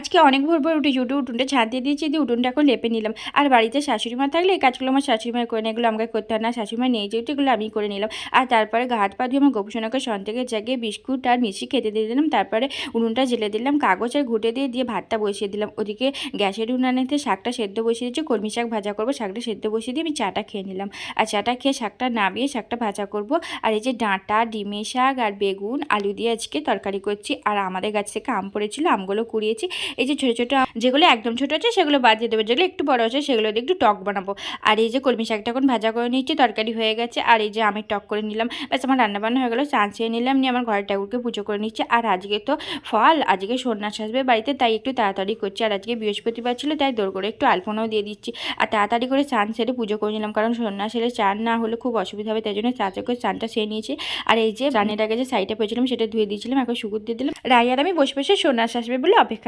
আজকে অনেক ভোর ভোর উঠেছি, উঠোনটা ঝাঁট দিয়ে দিয়েছি, দিয়ে উঠোনটা এখন লেপে নিলাম। আর বাড়িতে শাশুড়ি মা থাকলে এই কাজগুলো আমার শাশুড়ি মা করে না, এগুলো আমাকে করতে হয় না। শাশুড়ি মা নেই যেহেতু এগুলো আমি করে নিলাম। আর তারপরে গা হাত পা ধুয়ে আমার গোপসোনাকে সন থেকে জাগিয়ে বিস্কুট আর মিষ্টি খেতে দিয়ে দিলাম। তারপরে উনুনটা জেলে দিলাম, কাগজ আর ঘুটে দিয়ে ভাতটা বসিয়ে দিলাম। ওদিকে গ্যাসের উনানেতে শাকটা সেদ্ধ বসিয়ে দিয়েছি, কলমি শাক ভাজা করবো। শাকটা সেদ্ধ বসিয়ে দিয়ে আমি চাটা খেয়ে নিলাম। আর চাটা খেয়ে শাকটা নামিয়ে শাকটা ভাজা করব। আর এই যে ডাঁটা, ডিমের শাক আর বেগুন আলু দিয়ে আজকে তরকারি করছি। আর আমাদের গাছ থেকে আম পড়েছিল, আমগুলো কুড়িয়েছি। এই যে ছোটো ছোটো যেগুলো একদম ছোটো আছে সেগুলো বাদ দিয়ে দেবো, যেগুলো একটু বড়ো আছে সেগুলো দিয়ে একটু টক বানাবো। আর এই যে কলমি শাকটা এখন ভাজা করে নিচ্ছি, তরকারি হয়ে গেছে। আর এই যে আমের টক করে নিলাম, ব্যাস আমার রান্নাবান্না হয়ে গেলো। চা চেয়ে নিলাম, নিয়ে আমার ঘরের ঠাকুরকে পুজো করে নিচ্ছে। আর আজকে তো ফল, আজকে সন্ন্যাস আসবে বাড়িতে, তাই একটু তাড়াতাড়ি করছি। আর আজকে বৃহস্পতিবার ছিল, তাই দৌড় করে একটু আলপনাও দিয়ে দিচ্ছি। আর তাড়াতাড়ি করে চান সেরে পুজো করে নিলাম, কারণ সন্ন্যাস এলে চান না হলে খুব অসুবিধা হবে, তাই জন্য তাড়াতাড়ি করে চানটা সেরে নিয়েছি। আর এই যে রান্নার আগে যে শাড়িটা পেয়েছিলাম সেটা ধুয়ে দিয়েছিলাম, এখন সুগুর দিয়ে দিলাম। রাই আর আমি বসে বসে সন্ন্যাস আসবে বলে অপেক্ষা